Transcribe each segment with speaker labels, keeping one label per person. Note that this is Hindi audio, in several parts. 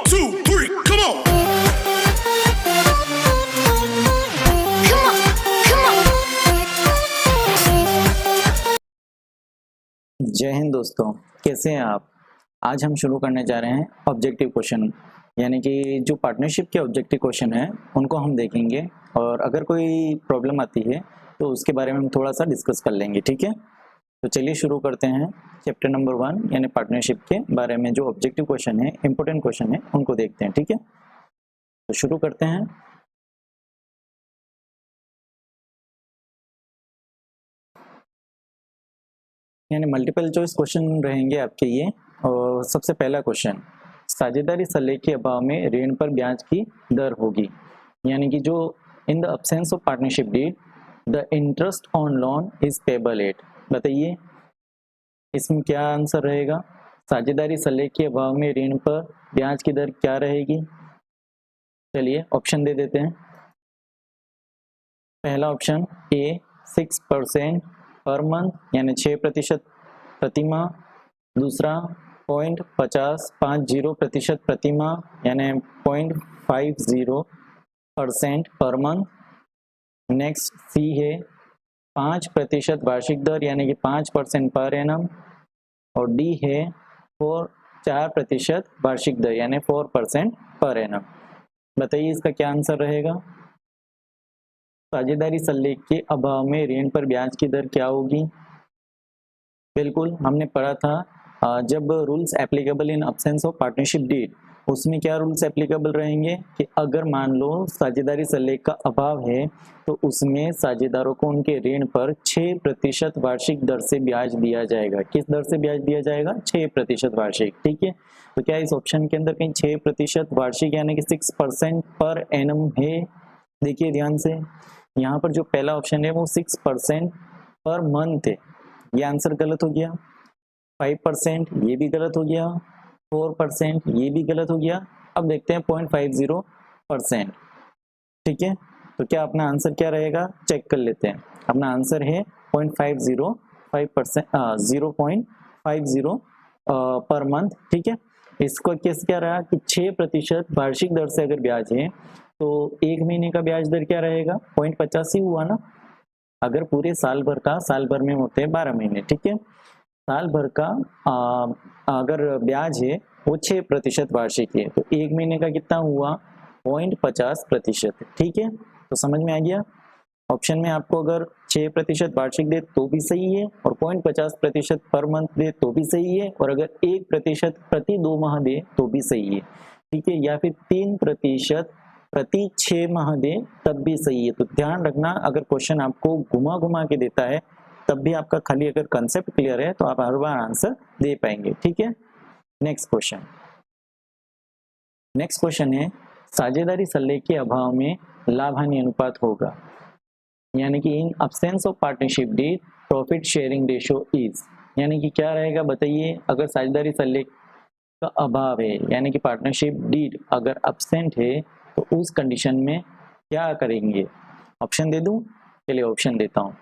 Speaker 1: 2, 3, come on.
Speaker 2: जय हिंद दोस्तों, कैसे हैं आप। आज हम शुरू करने जा रहे हैं ऑब्जेक्टिव क्वेश्चन, यानी कि जो पार्टनरशिप के ऑब्जेक्टिव क्वेश्चन हैं उनको हम देखेंगे और अगर कोई प्रॉब्लम आती है तो उसके बारे में हम थोड़ा सा डिस्कस कर लेंगे। ठीक है, तो चलिए शुरू करते हैं। चैप्टर नंबर 1 यानी पार्टनरशिप के बारे में जो ऑब्जेक्टिव क्वेश्चन है, इंपॉर्टेंट क्वेश्चन है, उनको देखते हैं। ठीक है, तो शुरू करते हैं। यानी मल्टीपल चॉइस क्वेश्चन रहेंगे आपके ये। और सबसे पहला क्वेश्चन, साझेदारी सल्ले के अभाव में ऋण पर ब्याज की दर होगी, यानी कि जो इन the absence of partnership did the interest on loan is payable eight. बताइए इसमें क्या आंसर रहेगा। साझेदारी सल्ले के अभाव में ऋण पर ब्याज की दर क्या रहेगी। चलिए ऑप्शन दे देते हैं। पहला ऑप्शन ए 6% पर मंथ यानी 6% प्रति माह। दूसरा 0.50 प्रति माह यानी 0.50% पर मंथ। नेक्स्ट सी है 5% वार्षिक दर यानी कि 5% पर एनम। और डी है 4% वार्षिक दर यानी 4% पर एनम। बताइए इसका क्या आंसर रहेगा। साझेदारी सल्ले के अभाव में ऋण पर ब्याज की दर क्या होगी। बिल्कुल हमने पढ़ा था जब rules applicable in absence of partnership deed, उसमें क्या रूल्स एप्लीकेबल रहेंगे कि अगर मान लो साझेदारी सल्ले का अभाव है तो उसमें साझेदारों को उनके ऋण पर 6% वार्षिक दर से ब्याज दिया जाएगा। किस दर से ब्याज दिया जाएगा। 6% वार्षिक। ठीक है, तो क्या इस ऑप्शन के अंदर कहीं 6% वार्षिक यानी कि 6% पर एनम है। देखिए ध्यान से, यहाँ पर जो पहला ऑप्शन है वो 6% पर मंथ है, ये आंसर गलत हो गया। 5% ये भी गलत हो गया। 4% ये भी गलत हो गया। अब देखते हैं 0.50%। ठीक है, तो क्या अपना आंसर क्या रहेगा चेक कर लेते हैं। अपना आंसर है 0.50 पर मंथ। ठीक है, इसको केस क्या रहा कि 6% वार्षिक दर से अगर ब्याज है तो एक महीने का ब्याज दर क्या रहेगा 0.50 ही हुआ ना। अगर पूरे साल भर का, साल भर में होते हैं 12 महीने। ठीक है, साल भर का अगर ब्याज है वो 6% वार्षिक है तो एक महीने का कितना हुआ 0.50%। ठीक है, तो समझ में आ गया। ऑप्शन में आपको अगर 6% वार्षिक दे तो भी सही है और 0.50% पर मंथ दे तो भी सही है और अगर 1% प्रति 2 माह दे तो भी सही है। ठीक है, या फिर 3% प्रति 6 माह दे तब भी सही है। तो ध्यान रखना, अगर क्वेश्चन आपको घुमा घुमा के देता है तब भी आपका खाली अगर कंसेप्ट क्लियर है तो आप हर बार आंसर दे पाएंगे। ठीक है, नेक्स्ट क्वेश्चन है साझेदारी सल्ले के अभाव में लाभ हानि अनुपात होगा, यानी कि in absence of partnership deed profit sharing ratio is, यानी कि क्या रहेगा बताइए। अगर साझेदारी सल्ले का अभाव है यानी कि पार्टनरशिप डीड अगर अब्सेंट है तो उस कंडीशन में क्या करेंगे। ऑप्शन दे दूं। चलिए ऑप्शन देता हूं।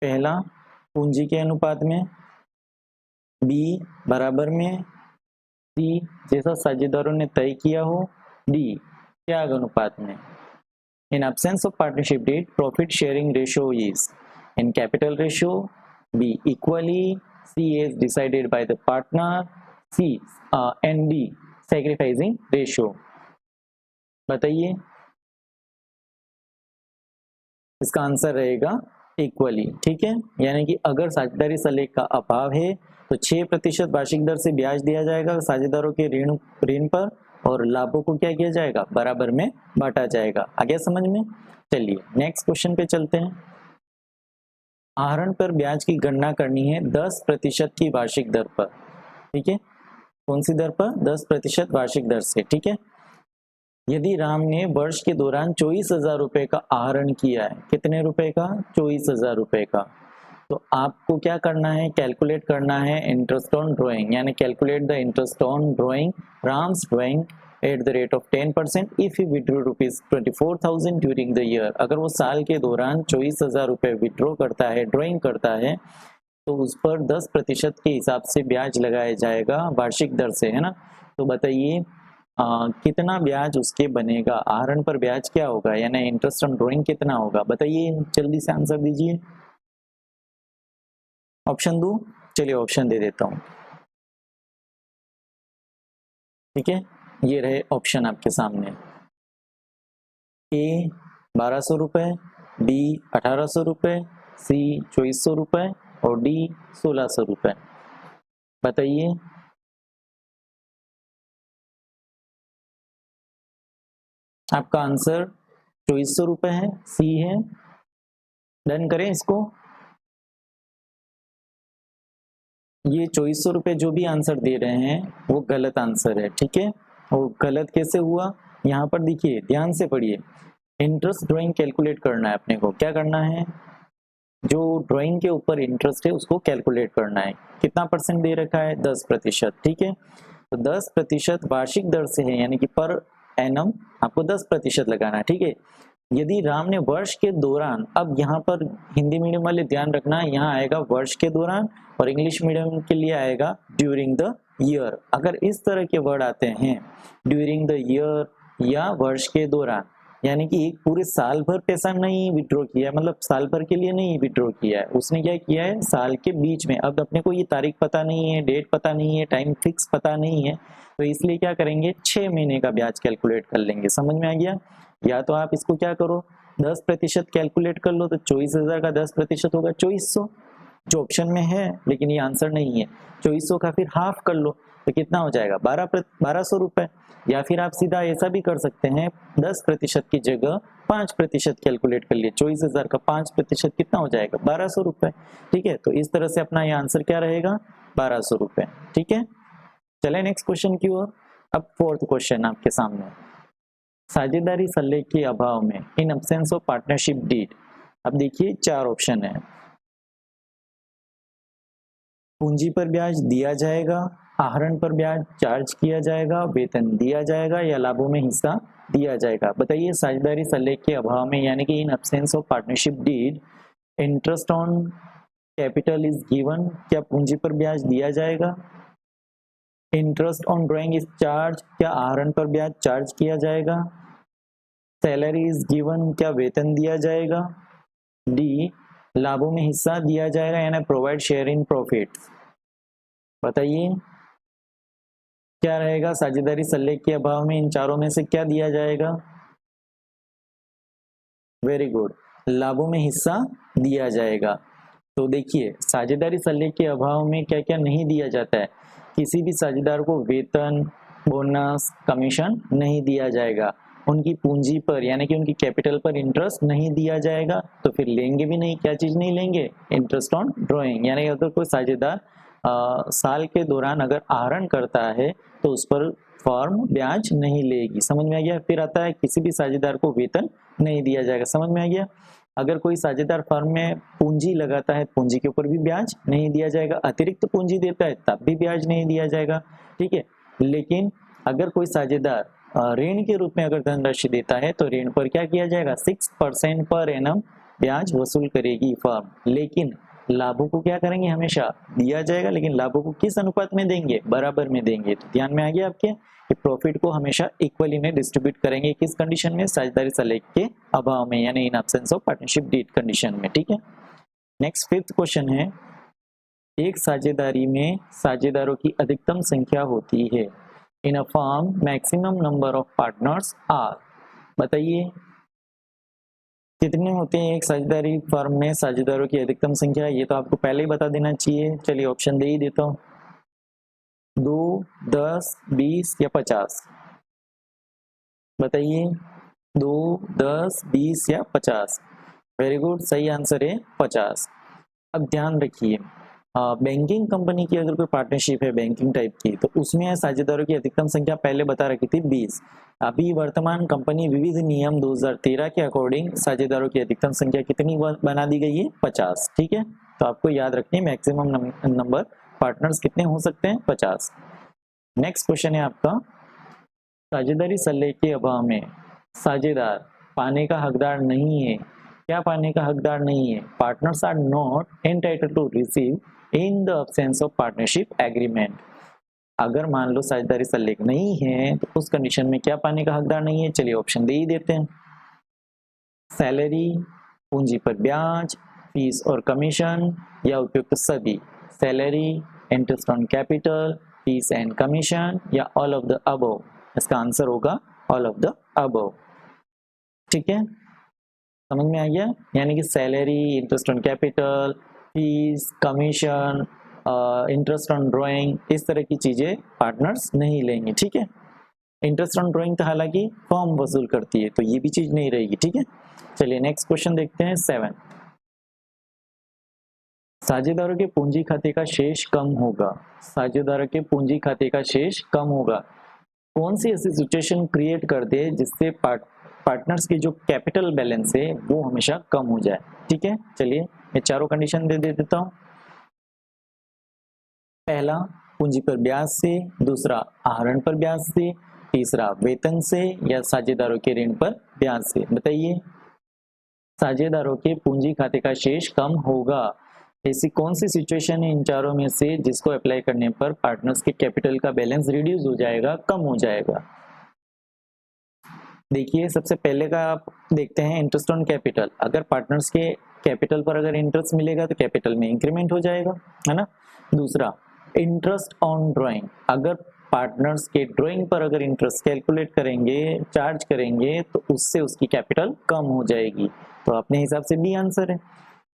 Speaker 2: पहला पूंजी के अनुपात में, बी बराबर में, सी जैसा साझेदारों ने तय किया हो, डी त्याग अनुपात में। In absence of partnership deed profit sharing ratio is in capital ratio, B equally, C is decided by the partner, C and D sacrificing ratio. बताइए इसका आंसर रहेगा इक्वली। ठीक है, यानी कि अगर साझेदारी सल्ले का अभाव है तो 6% वार्षिक दर से ब्याज दिया जाएगा साझेदारों के ऋण पर और लाभों को क्या किया जाएगा बराबर में बांटा जाएगा। आगे समझ में। चलिए नेक्स्ट क्वेश्चन पे चलते हैं। आहरण पर ब्याज की गणना करनी है 10% की वार्षिक दर पर। ठीक है, कौन सी दर पर 10% वार्षिक दर से। ठीक है, यदि राम ने वर्ष के दौरान 24,000 रुपए का आहरण किया है, कितने रुपए का 24,000 रुपए का, तो आपको क्या करना है कैलकुलेट करना है इंटरेस्ट ऑन ड्रॉइंग, यानी calculate the interest on drawing Ram's drawing at the rate of 10% if he withdraw ₹24,000 during the year. अगर वो साल के दौरान 24,000 रुपए विड्रॉ करता है, ड्रॉइंग करता है, तो उस पर 10% के हिसाब से ब्याज लगाया जाएगा वार्षिक दर से, है ना। तो तो बताइए कितना ब्याज उसके बनेगा, आहरण पर ब्याज क्या होगा, यानी इंटरेस्ट ऑन ड्राइंग कितना होगा, बताइए जल्दी से आंसर दीजिए। ऑप्शन दूं? चलिए ऑप्शन दे देता हूं, ठीक है। ये रहे ऑप्शन आपके सामने, ए 1200 रुपये, बी 1800 रुपये, सी 2400 रुपये और डी 1600 रुपये। बताइए। आपका आंसर 2400 रुपये है, सी है। डन करें इसको? ये 2400 रुपये जो भी आंसर दे रहे हैं वो गलत आंसर है, ठीक है। वो गलत कैसे हुआ, यहाँ पर देखिए ध्यान से पढ़िए। इंटरेस्ट ड्राइंग कैलकुलेट करना है अपने को, क्या करना है, जो ड्राइंग के ऊपर इंटरेस्ट है उसको कैलकुलेट करना है। कितना परसेंट दे रखा है, 10%, ठीक है। तो 10% वार्षिक दर से है, यानी कि पर एनम आपको 10% लगाना है, ठीक है। यदि राम ने वर्ष के दौरान, अब यहाँ पर हिंदी मीडियम वाले ध्यान रखना, यहाँ आएगा वर्ष के दौरान और इंग्लिश मीडियम के लिए आएगा ड्यूरिंग द ईयर। अगर इस तरह के वर्ड आते हैं ड्यूरिंग द ईयर या वर्ष के दौरान, यानी कि एक पूरे साल भर पैसा नहीं विड्रॉ किया है, मतलब साल भर के लिए नहीं विड्रॉ किया है, उसने क्या किया है साल के बीच में। अब अपने को ये तारीख पता नहीं है, डेट पता नहीं है, टाइम फिक्स पता नहीं है, तो इसलिए क्या करेंगे 6 महीने का ब्याज कैलकुलेट कर लेंगे। समझ में आ गया? या तो आप इसको क्या करो 10% कैलकुलेट कर लो, तो 24,000 का 10% होगा 2400, जो ऑप्शन में है, लेकिन ये आंसर नहीं है। 2400 का फिर हाफ कर लो तो कितना हो जाएगा 1200 रुपए। या फिर आप सीधा ऐसा भी कर सकते हैं 10% की जगह 5% कैलकुलेट कर लिए, 24,000 का 5% कितना हो जाएगा 1200 रुपए, ठीक है। तो इस तरह से अपना ये आंसर क्या रहेगा 1200 रुपए, ठीक है। चले नेक्स्ट क्वेश्चन की ओर। अब फोर्थ क्वेश्चन आपके सामने, साझेदारी सल्ले के अभाव में, in absence of partnership deed. अब देखिए 4 ऑप्शन है, पूंजी पर ब्याज दिया जाएगा, आहरण पर ब्याज चार्ज किया जाएगा, वेतन दिया जाएगा या लाभों में हिस्सा दिया जाएगा। बताइए साझेदारी सल्ले के अभाव में, यानी कि in absence of partnership deed, interest on capital is given, क्या पूंजी पर ब्याज दिया जाएगा, interest on drawing is charge, क्या आहरण पर ब्याज चार्ज किया जाएगा, सैलरी इज गिवन, क्या वेतन दिया जाएगा, डी लाभों में हिस्सा दिया जाएगा, यानी प्रोवाइड शेयर इन प्रॉफिट। बताइए क्या रहेगा, साझेदारी सल्ले के अभाव में इन चारों में से क्या दिया जाएगा? वेरी गुड, लाभों में हिस्सा दिया जाएगा। तो देखिए साझेदारी सल्ले के अभाव में क्या क्या नहीं दिया जाता है, किसी भी साझेदार को वेतन, बोनस, कमीशन नहीं दिया जाएगा, उनकी पूंजी पर यानी कि उनकी कैपिटल पर इंटरेस्ट नहीं दिया जाएगा, तो फिर लेंगे भी नहीं, क्या चीज नहीं लेंगे, इंटरेस्ट ऑन ड्राइंग। यानी अगर कोई साझेदार साल के दौरान अगर आहरण करता है तो उस पर फर्म ब्याज नहीं लेगी। समझ में आ गया? फिर आता है किसी भी साझेदार को वेतन नहीं दिया जाएगा। समझ में आ गया? अगर कोई साझेदार फर्म में पूंजी लगाता है, पूंजी के ऊपर भी ब्याज नहीं दिया जाएगा, अतिरिक्त पूंजी देता है तब भी ब्याज नहीं दिया जाएगा, ठीक है। लेकिन अगर कोई साझेदार ऋण के रूप में अगर धनराशि देता है तो ऋण पर क्या किया जाएगा 6% पर एनम ब्याज वसूल करेगी फर्म। लेकिन लाभों को क्या करेंगे, हमेशा दिया जाएगा, लेकिन लाभों को किस अनुपात में देंगे, बराबर में देंगे। तो ध्यान में आ गया आपके कि प्रॉफिट को हमेशा इक्वली में डिस्ट्रीब्यूट करेंगे, किस कंडीशन में, साझेदारी सल्ले के अभाव में, यानी in absence of partnership deed condition में, ठीक है। नेक्स्ट फिफ्थ क्वेश्चन है, एक साझेदारी में साझेदारों की अधिकतम संख्या होती है, in a firm maximum number of partners are. बताइए कितने होते हैं एक साझेदारी फर्म में, साझेदारों की अधिकतम संख्या, ये तो आपको पहले ही बता देना चाहिए। चलिए ऑप्शन दे ही देता हूं, 2, 10, 20 या 50। बताइए 2, 10, 20 या 50। वेरी गुड, सही आंसर है 50। अब ध्यान रखिए बैंकिंग कंपनी की अगर कोई पार्टनरशिप है बैंकिंग टाइप की, तो उसमें साझेदारों की अधिकतम संख्या पहले बता रखी थी 20। अभी वर्तमान कंपनी विविध नियम 2013 के अकॉर्डिंग साझेदारों की अधिकतम संख्या कितनी बना दी गई है 50, ठीक है। तो आपको याद रखनी है मैक्सिमम नंबर पार्टनर्स कितने हो सकते हैं 50। नेक्स्ट क्वेश्चन है आपका, साझेदारी सल्ले के अभाव में साझेदार पाने का हकदार नहीं है, क्या पाने का हकदार नहीं है, partners are not entitled to receive in the absence of partnership agreement. अगर मान लो साझेदारी संलेख नहीं है तो उस कंडीशन में क्या पाने का हकदार नहीं है? चलिए ऑप्शन दे ही देते हैं। सैलरी, पूंजी पर ब्याज, फीस और कमीशन या उपयुक्त सभी। Salary, interest on capital, fees and commission या ऑल ऑफ द अबव। इसका आंसर होगा ऑल ऑफ द अबव। ठीक है, समझ में आ गया? यानी कि salary, interest on capital, fees, commission, interest on drawing, इस तरह की चीजें पार्टनर्स नहीं लेंगे। ठीक है, इंटरेस्ट ऑन ड्राइंग तो हालांकि फर्म वसूल करती है, तो ये भी चीज नहीं रहेगी। ठीक है, चलिए नेक्स्ट क्वेश्चन देखते हैं 7। साझेदारों के पूंजी खाते का शेष कम होगा। साझेदारों के पूंजी खाते का शेष कम होगा। कौन सी ऐसी सिचुएशन क्रिएट कर दे जिससे पार्टनर्स की जो कैपिटल बैलेंस है वो हमेशा कम हो जाए? ठीक है, चलिए मैं चारों कंडीशन दे देता हूं। पहला, पूंजी पर ब्याज से, दूसरा आहरण पर ब्याज से, तीसरा वेतन से या साझेदारों के ऋण पर ब्याज से। बताइए, साझेदारों के पूंजी खाते का शेष कम होगा, ऐसी कौन सी सिचुएशन है इन चारों में से जिसको अप्लाई करने पर पार्टनर्स के कैपिटल का बैलेंस रिड्यूस हो जाएगा, कम हो जाएगा? देखिए, सबसे पहले का आप देखते हैं इंटरेस्ट ऑन कैपिटल। अगर पार्टनर्स के कैपिटल पर अगर इंटरेस्ट मिलेगा तो कैपिटल में इंक्रीमेंट हो जाएगा, है ना। दूसरा, इंटरेस्ट ऑन ड्राइंग, अगर पार्टनर्स के ड्राइंग पर अगर इंटरेस्ट कैलकुलेट करेंगे, चार्ज करेंगे, तो उससे उसकी कैपिटल कम हो जाएगी। तो अपने हिसाब से बी आंसर है।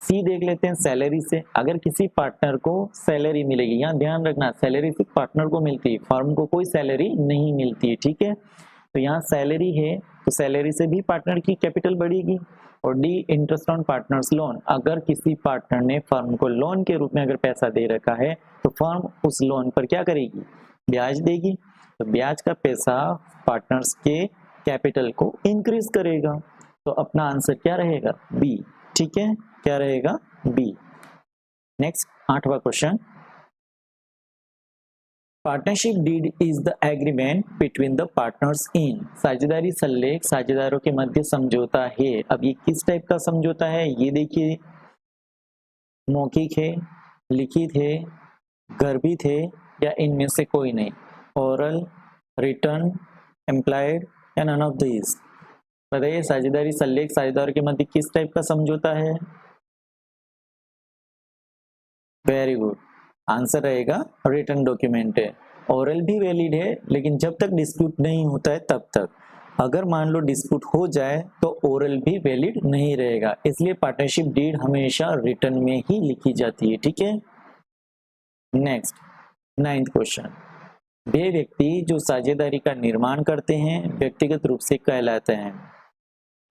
Speaker 2: सी देख लेते हैं, सैलरी से। अगर किसी पार्टनर को सैलरी मिलेगी, यहाँ ध्यान रखना सैलरी सिर्फ पार्टनर को मिलती है, फर्म को कोई सैलरी नहीं मिलती है। ठीक है, तो यहाँ सैलरी है तो सैलरी से भी पार्टनर की कैपिटल बढ़ेगी। और D, interest on partners loan, अगर किसी पार्टनर ने फर्म को लोन के रूप में अगर पैसा दे रखा है तो फर्म उस लोन पर क्या करेगी? ब्याज देगी। तो ब्याज का पैसा पार्टनर्स के कैपिटल को इंक्रीज करेगा। तो अपना आंसर क्या रहेगा? बी। ठीक है, क्या रहेगा? बी। नेक्स्ट 8वां question, partnership deed is the agreement between the partners in. साझेदारी संलेख साझेदारों के मध्य समझौता है। अब ये किस टाइप का समझौता है ये देखिए, मौखिक है, लिखित है, गर्भित है या इनमें से कोई नहीं? ओरल, रिटर्न, एम्प्लॉयड या नन ऑफ दीज? बताइए, साझेदारी संलेख साझेदारों के मध्य किस टाइप का समझौता है? वेरी गुड, आंसर रहेगा रिटन डॉक्यूमेंट है। ओरल भी वैलिड है, लेकिन जब तक डिस्प्यूट नहीं होता है तब तक। अगर मान लो डिस्प्यूट हो जाए तो ओरल भी वैलिड नहीं रहेगा, इसलिए पार्टनरशिप डीड हमेशा रिटन में ही लिखी जाती है। ठीक है, नेक्स्ट 9th क्वेश्चन, वे व्यक्ति जो साझेदारी का निर्माण करते हैं व्यक्तिगत रूप से कहलाते हैं।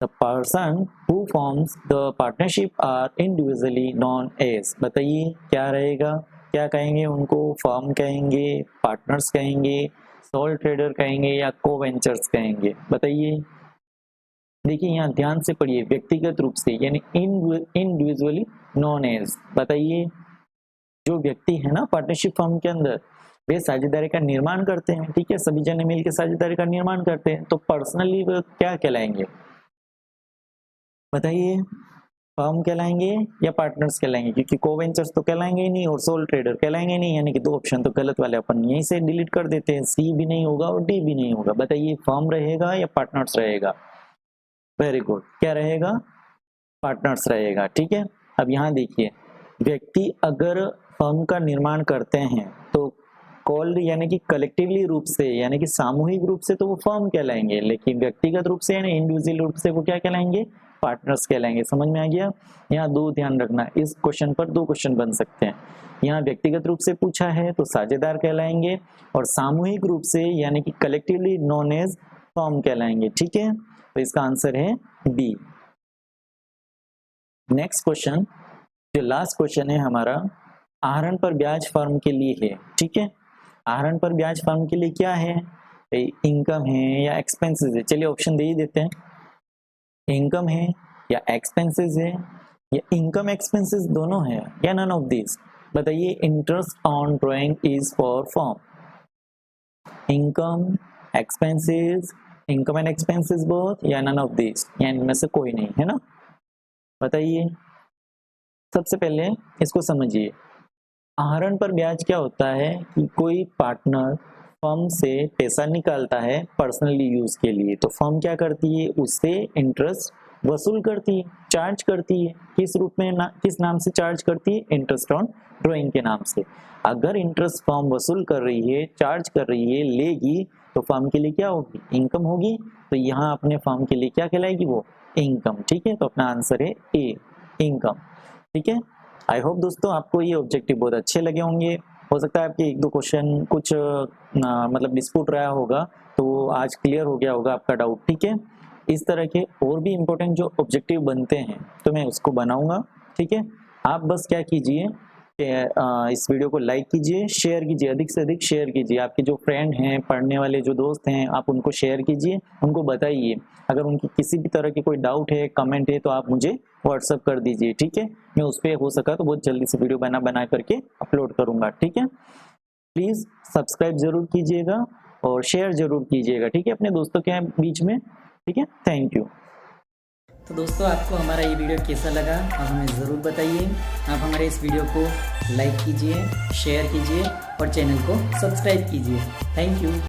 Speaker 2: The person who forms the partnership are individually known as। बताइए क्या रहेगा? क्या कहेंगे उनको? फर्म कहेंगे, पार्टनर्स कहेंगे, सोल ट्रेडर कहेंगे या को वेंचर्स कहेंगे? बताइए। देखिए यहाँ ध्यान से पढ़िए, व्यक्तिगत रूप से यानी इंडिविजुअली नोन एज। बताइए, जो व्यक्ति है ना पार्टनरशिप फर्म के अंदर, वे साझेदारी का निर्माण करते हैं। ठीक है, सभी जने मिलकर साझेदारी का निर्माण करते हैं, तो पर्सनली वो क्या कहलाएंगे? बताइए, फर्म कहलाएंगे या पार्टनर्स कहलाएंगे? क्योंकि कोवेंचर्स तो कहलाएंगे ही नहीं और सोल ट्रेडर कहलाएंगे नहीं, यानी कि 2 ऑप्शन तो गलत वाले अपन यहीं से डिलीट कर देते हैं। सी भी नहीं होगा और डी भी नहीं होगा। बताइए, फर्म रहेगा या पार्टनर्स रहेगा? वेरी गुड, क्या रहेगा? पार्टनर्स रहेगा। ठीक है, अब यहाँ देखिए, व्यक्ति अगर फर्म का निर्माण करते हैं तो कॉल्ड यानी कि कलेक्टिवली रूप से यानी कि सामूहिक रूप से तो वो फर्म कहलाएंगे, लेकिन व्यक्तिगत रूप से यानी इंडिविजुअल रूप से वो क्या कहलाएंगे? पार्टनर्स कहलाएंगे। समझ में आ गया? यहाँ 2 ध्यान रखना, इस क्वेश्चन पर 2 क्वेश्चन बन सकते हैं। यहाँ व्यक्तिगत रूप से पूछा है तो साझेदार कहलाएंगे, और सामूहिक रूप से यानी कि कलेक्टिवली नोन एज फर्म कहलाएंगे। ठीक है, तो इसका आंसर है बी। नेक्स्ट क्वेश्चन, जो लास्ट क्वेश्चन है हमारा, आहरण पर ब्याज फर्म के लिए है। ठीक है, आहरण पर ब्याज फर्म के लिए क्या है? इनकम है या एक्सपेंसेस है? चलिए ऑप्शन दे ही देते हैं, इनकम है या एक्सपेंसेस है या इनकम एक्सपेंसेस दोनों है या नन ऑफ दिस? बताइए, interest on drawing is for firm, income, expenses, income and expenses both या नन ऑफ दिस, या इनमें से कोई नहीं, है ना। बताइए, सबसे पहले इसको समझिए, आहरण पर ब्याज क्या होता है कि कोई पार्टनर फर्म से पैसा निकालता है पर्सनली यूज के लिए, तो फर्म क्या करती है, उससे इंटरेस्ट वसूल करती है, चार्ज करती है। किस रूप में किस नाम से चार्ज करती है, इंटरेस्ट ऑन ड्राइंग के नाम से। अगर इंटरेस्ट फर्म वसूल कर रही है, चार्ज कर रही है, लेगी, तो फर्म के लिए क्या होगी, इनकम होगी। तो यहाँ अपने फर्म के लिए क्या कहलाएगी, वो इनकम। ठीक है, तो अपना आंसर है ए, इनकम। ठीक है, आई होप दोस्तों आपको ये ऑब्जेक्टिव बहुत अच्छे लगे होंगे। हो सकता है आपके एक दो क्वेश्चन कुछ मतलब डिस्प्यूट रहा होगा, तो आज क्लियर हो गया होगा आपका डाउट। ठीक है, इस तरह के और भी इम्पोर्टेंट जो ऑब्जेक्टिव बनते हैं तो मैं उसको बनाऊंगा। ठीक है, आप बस क्या कीजिए, इस वीडियो को लाइक कीजिए, शेयर कीजिए, अधिक से अधिक शेयर कीजिए। आपके जो फ्रेंड हैं, पढ़ने वाले जो दोस्त हैं, आप उनको शेयर कीजिए, उनको बताइए। अगर उनकी किसी भी तरह की कोई डाउट है, कमेंट है, तो आप मुझे व्हाट्सअप कर दीजिए। ठीक है, मैं उस पर हो सका तो बहुत जल्दी से वीडियो बना करके अपलोड करूंगा। ठीक है, प्लीज़ सब्सक्राइब जरूर कीजिएगा और शेयर जरूर कीजिएगा। ठीक है, अपने दोस्तों के बीच में। ठीक है, थैंक यू।
Speaker 1: तो दोस्तों आपको हमारा ये वीडियो कैसा लगा आप हमें ज़रूर बताइए। आप हमारे इस वीडियो को लाइक कीजिए, शेयर कीजिए और चैनल को सब्सक्राइब कीजिए। Thank you.